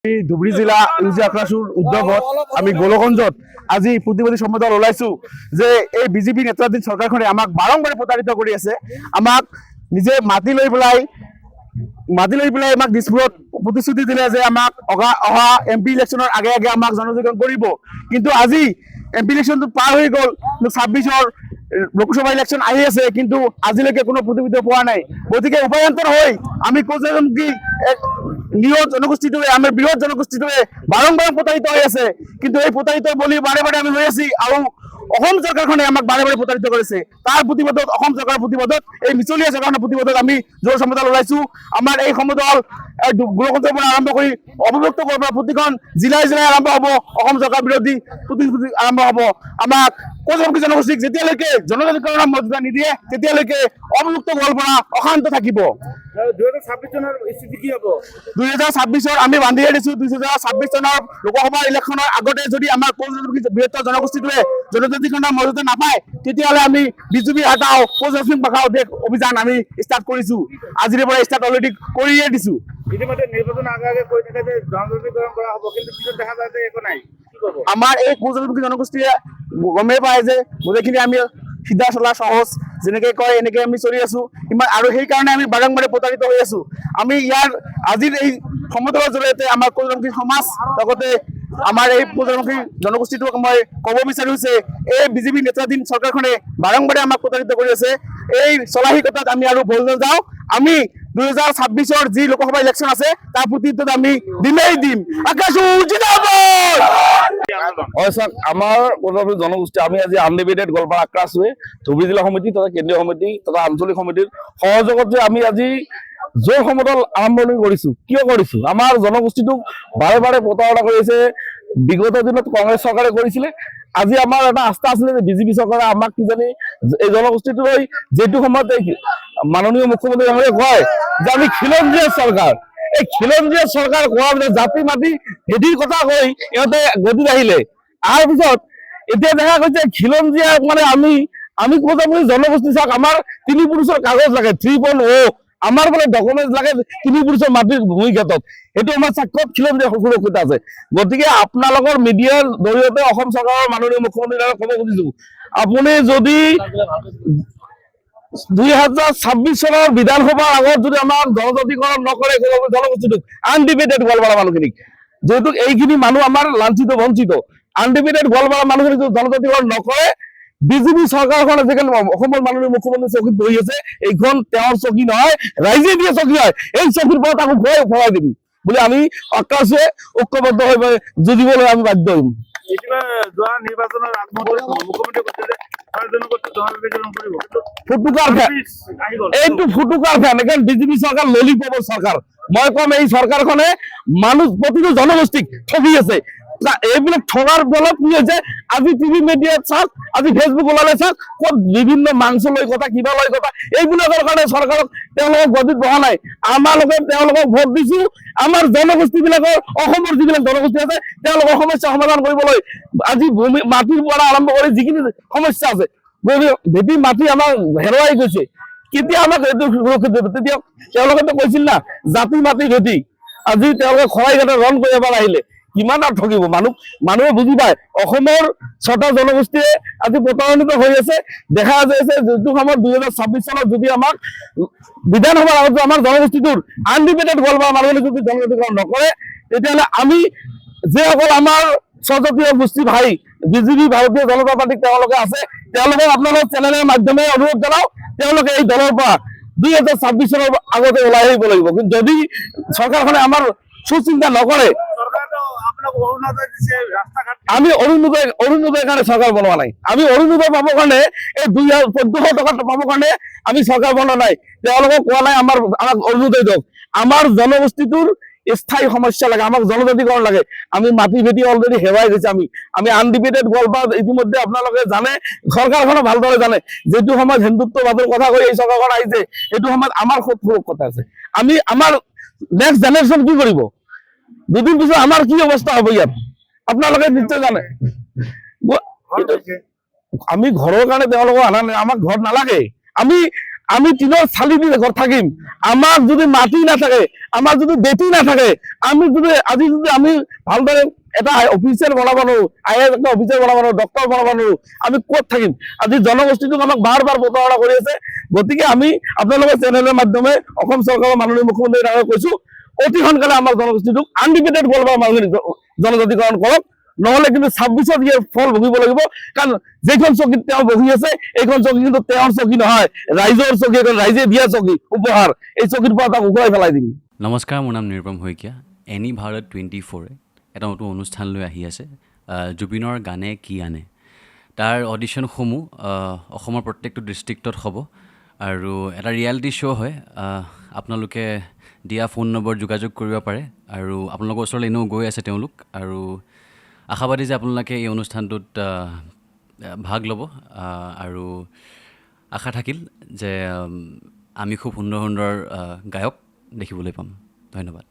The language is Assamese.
ধুবুৰী জিলা ইউজি আখৰাসুৰ উদ্যোগত আমি গোলগঞ্জত আজি প্ৰতিবাদী সম্মেলন ওলাইছো যে এই বিজেপি নেতৃত্বাধীন চৰকাৰখনে আমাক বাৰম্বাৰ প্ৰতাৰিত কৰি আছে। আমাক নিজে মাটি লৈ পেলাই আমাক দিছপুৰত প্ৰতিশ্ৰুতি দিলে যে আমাক অহা এমপি ইলেকশ্যনৰ আগে আগে আমাক জনযোগান কৰিব, কিন্তু আজি এমপি ইলেকশ্যনটো পাৰ হৈ গ'ল, 26ৰ লোকসভা ইলেকশ্যন আহি আছে, কিন্তু আজিলৈকে কোনো প্ৰতিবিধ পোৱা নাই। গতিকে উপায়ন্তৰ হৈ আমি কি নিয়ত জনগোষ্ঠীটোৱে আমাৰ বৃহৎ জনগোষ্ঠীটোৱে বাৰম্বাৰ প্ৰতাৰিত হৈ আছে, কিন্তু এই প্ৰতাৰিত বুলি বাৰে বাৰে আমি হৈ আছি আৰু অসম চৰকাৰখনে আমাক বাৰে বাৰে প্ৰতাৰিত কৰিছে। তাৰ প্ৰতিবাদত অসম চৰকাৰৰ প্ৰতিবাদত এই মিছলীয়া চৰকাৰখনৰ প্ৰতিবাদত আমি জোৰ সমদল ওলাইছো। আমাৰ এই সমদল গোলগঞ্জৰ পৰা আৰম্ভ কৰি অবিভক্ত পৰা প্ৰতিখন জিলাই জিলাই আৰম্ভ হ'ব, অসম চৰকাৰ বিৰোধী প্ৰতিশ্ৰুতি আৰম্ভ হ'ব। আমাক কৌচমুখী জনগোষ্ঠীক যেতিয়ালৈকে জনজাতিকৰণৰ মৰ্যাদা নিদিয়ে তেতিয়ালৈকে অবিভক্ত গোৱালপাৰা অশান্ত থাকিব। 2026 আমি বান্ধিয়ে দিছো। 2026 চনৰ লোকসভা ইলেকশ্যনৰ আগতে যদি আমাৰ কৌচমুখী বৃহত্তৰ জনগোষ্ঠীটোৱে জনজাতিকৰণৰ মৰ্যাদা নাপায় তেতিয়াহ'লে আমি বিজেপি হটাও কৌচমুখী বাখাও দেশ অভিযান আমি ষ্টাৰ্ট কৰিছো। আজিৰ পৰা ষ্টাৰ্ট অলৰেডি কৰিয়ে দিছো। ইতিমধ্যে নিৰ্বাচন আগে কৈ থাকে যে জনজাতিকৰণ কৰা হ'ব, কিন্তু পিছত দেখা যায় যে একো নাই। আমাৰ এই কৌচমুখী জনগোষ্ঠীয়ে গমেই পায় যে গোটেইখিনি আমি সিধা চলা সহজ যেনেকে কয় এনেকে আমি চলি আছো ইমান, আৰু সেইকাৰণে আমি বাৰম্বাৰে প্ৰতাৰিত হৈ আছো। আমি ইয়াৰ আজিৰ এই সমদলৰ জৰিয়তে আমাৰ কৌচমুখী সমাজ লগতে আমাৰ এই কৌচমুখী জনগোষ্ঠীটোক মই ক'ব বিচাৰো যে এই বিজেপি নেতৃত্বাধীন চৰকাৰখনে বাৰম্বাৰে আমাক প্ৰতাৰিত কৰি আছে। এই চলাহী কথাত আমি আৰু ভুল নাযাওঁ। আমি 2026ৰ যি লোকসভা ইলেকশ্যন আছে তাৰ প্ৰতিটোত আমি দিমেই দিম। আকাশুৰ জিন্দাবাদ। হয় স্যাৰ, আমাৰ কৌচমুখী জনগোষ্ঠী আমি আজি আনডিভাইডেড গোৱালপাৰা আক্ৰাসুৱে ধুবুৰী জিলা সমিতি তথা কেন্দ্ৰীয় সমিতি তথা আঞ্চলিক সমিতিৰ সহযোগত যে আমি আজি জোৰ সমদল আৰম্ভণি কৰিছো। কিয় কৰিছো? আমাৰ জনগোষ্ঠীটোক বাৰে বাৰে প্ৰতাৰণা কৰিছে। বিগত দিনত কংগ্ৰেছ চৰকাৰে কৰিছিলে। আজি আমাৰ এটা আস্থা আছিলে যে বিজেপি চৰকাৰে আমাক কিজানি এই জনগোষ্ঠীটোলৈ যিটো সময়ত মাননীয় মুখ্যমন্ত্ৰী ডাঙৰীয়াই কয় যে আমি খিলঞ্জীয়া চৰকাৰ, এই খিলঞ্জীয়া চৰকাৰ কোৱাৰ পিছত জাতি মাটি ভেটিৰ কথা কৈ ইহঁতে গতিত আহিলে। তাৰ পিছত এতিয়া দেখা গৈছে খিলঞ্জীয়া মানে আমি কৌচমুখী জনগোষ্ঠী চাওক, আমাৰ 3 পুৰুষৰ কাগজ লাগে 3.0, আমাৰ বোলে ডকুমেণ্ট লাগে 3 পুৰুষৰ মাটিৰ ভূমি ক্ষেত্ৰত, সেইটো আমাৰ সাক্ষত খিলঞ্জীয়া সুৰক্ষিত আছে। গতিকে আপোনালোকৰ মিডিয়াৰ জৰিয়তে অসম চৰকাৰৰ মাননীয় মুখ্যমন্ত্ৰী ক'ব খুজিছো, আপুনি যদি 2026 চনৰ বিধানসভাৰ আগত যদি আমাক জনজাতিকৰণ নকৰে জনগোষ্ঠীটোক আনডিভাইডেড গোৱালপাৰা মানুহখিনিক, যিহেতু এইখিনি মানুহ আমাৰ লাঞ্ছিত বঞ্চিত, আনডিভাইডেড গোৱালপাৰা মানুহখিনিক জনজাতিকৰণ নকৰে বিজেপি চৰকাৰখনে যেখানে অসমৰ মাননীয় মুখ্যমন্ত্ৰী চকীত বহি আছে, এইখন তেওঁৰ চকী নহয়, ৰাইজে দিয়া চকী হয়। এই চকীৰ পৰা তাকো ভৰাই দিবি বুলি আমি আক্ৰাসুৱে ঐক্যবদ্ধ হৈ যুঁজিবলৈ আমি বাধ্য হ'ম। যোৱা নিৰ্বাচনৰ আগমুহূৰ্তত মুখ্যমন্ত্ৰী কৈছে যে এইটো ফুটুকাৰ ফেন, এখন বিজেপি চৰকাৰ ললিপপৰ চৰকাৰ। মই কম এই চৰকাৰখনে মানুহ প্ৰতিটো জনগোষ্ঠীক ঠগি আছে। এইবিলাক ঠগাৰ ফলত কি হৈছে, আজি টিভি মিডিয়াত চাওক, আজি ফেচবুক ওলালে চাওক, ক'ত বিভিন্ন মাংস লৈ কথা কিবা লৈ কথা, এইবিলাকৰ কাৰণে চৰকাৰক তেওঁলোকক গতিত বহা নাই। আমালোকে তেওঁলোকক ভোট দিছো, আমাৰ জনগোষ্ঠী বিলাকৰ অসমৰ যিবিলাক জনগোষ্ঠী আছে তেওঁলোকৰ সমস্যা সমাধান কৰিবলৈ আজি ভূমি মাটিৰ পৰা আৰম্ভ কৰি যিখিনি সমস্যা আছে, ভেটি মাটি আমাক হেৰুৱাই গৈছে, কেতিয়া আমাক এইটো সুৰক্ষিত দিব? তেতিয়া তেওঁলোকেতো কৈছিল না জাতি মাটি ভেটি, আজি তেওঁলোকে শৰাইঘাটে ৰণ কৰি এবাৰ আহিলে কিমান আৰু ঠগিব মানুহে বুজি পায়। অসমৰ 6টা জনগোষ্ঠীয়ে আজি প্ৰতাৰণিত হৈ আছে। দেখা যাইছে যিটো সময়ত 2026 চনত যদি আমাক বিধানসভাৰ আগত আমাৰ জনগোষ্ঠীটোৰ আনডিভাইডেড গোৱালপাৰা মানুহখিনি যদি জনজাতিকৰণ নকৰে তেতিয়াহ'লে আমি যিসকল আমাৰ স্বজাতীয় গোষ্ঠী ভাই বিজেপি ভাৰতীয় জনতা পাৰ্টীক তেওঁলোকে আছে, তেওঁলোকক আপোনালোকৰ চেনেলৰ মাধ্যমে অনুৰোধ জনাও, তেওঁলোকে এই দলৰ পৰা 2026 চনৰ আগতে ওলাই আহিব লাগিব। কিন্তু যদি চৰকাৰখনে আমাৰ সুচিন্তা নকৰে, আমি অৰুণোদয়ৰ কাৰণে চৰকাৰ বনোৱা নাই। আমি অৰুণোদয় পাবৰ কাৰণে এই 1400 টকা পাবৰ কাৰণে আমি চৰকাৰ বনোৱা নাই। তেওঁলোকক কোৱা নাই আমাক অৰুণোদয় দিয়ক। আমাৰ জনগোষ্ঠীটোৰ স্থায়ী সমস্যা লাগে, আমাক জনজাতিকৰণ লাগে। আমি মাটি ভেটি অলৰেডি হেৰুৱাই গৈছে। আমি আনডিভাইডেড গোৱালপাৰা ইতিমধ্যে আপোনালোকে জানে, চৰকাৰখনে ভালদৰে জানে, যিটো সময়ত হিন্দুত্ববাদৰ কথা কৈ এই চৰকাৰখন আহিছে এইটো সময়ত আমাৰ সুৰক্ষা আছে। আমাৰ নেক্সট জেনেৰেশ্যন কি কৰিব? দুদিন পিছত আমাৰ কি অৱস্থা হ'ব ইয়াত আপোনালোকে নিশ্চয় জানে। আমি ঘৰৰ কাৰণে তেওঁলোকক আনা নাই, আমাক ঘৰ নালাগে। আমি টিনৰ চালি দি ঘৰত থাকিম আমাক যদি মাটি নাথাকে আমাৰ যদি বেটি নাথাকে আমি যদি আজি যদি আমি ভালদৰে এটা অফিচাৰ বনাব নোৱাৰো IAS একটা অফিচাৰ বনাব নোৱাৰো ডক্টৰ বনাব নোৱাৰো আমি ক'ত থাকিম আজি জনগোষ্ঠীটোক আমাক বাৰ বাৰ প্ৰতাৰণা কৰি আছে গতিকে আমি আপোনালোকৰ চেনেলৰ মাধ্যমে অসম চৰকাৰৰ মাননীয় মুখ্যমন্ত্ৰী ডাঙৰীয়াক কৈছো অতি সোনকালে আমাৰ জনগোষ্ঠীটোক আনডিবেটেড গ'লবাৰ মাজুলী জনজাতিকৰণ কৰক নহলে কিন্তু 26ত ইয়াৰ ফল ভুগিব লাগিব কাৰণ যেখন চকীত তেওঁ বহি আছে এইখন চকী কিন্তু তেওঁৰ চকী নহয় ৰাইজৰ চকী এখন ৰাইজে দিয়া চকী উপহাৰ এই চকীৰ পৰা তাক উখৰাই পেলাই দিম নমস্কাৰ মোৰ নাম নিৰুপম শইকীয়া এনি ভাৰত 24 এটা নতুন অনুষ্ঠান লৈ আহি আছে জুবিনৰ গানে কি আনে তাৰ অডিশ্যনসমূহ অসমৰ প্ৰত্যেকটো ডিষ্ট্ৰিক্টত হ'ব আৰু এটা ৰিয়েলিটি শ্ব' হয় আপোনালোকে দিয়া ফোন নম্বৰ যোগাযোগ কৰিব পাৰে আৰু আপোনালোকৰ ওচৰলৈ এনেও গৈ আছে তেওঁলোক আৰু আশাবাদী যে আপোনালোকে এই অনুষ্ঠানটোত ভাগ ল'ব আৰু আশা থাকিল যে আমি খুব সুন্দৰ সুন্দৰ গায়ক দেখিবলৈ পাম ধন্যবাদ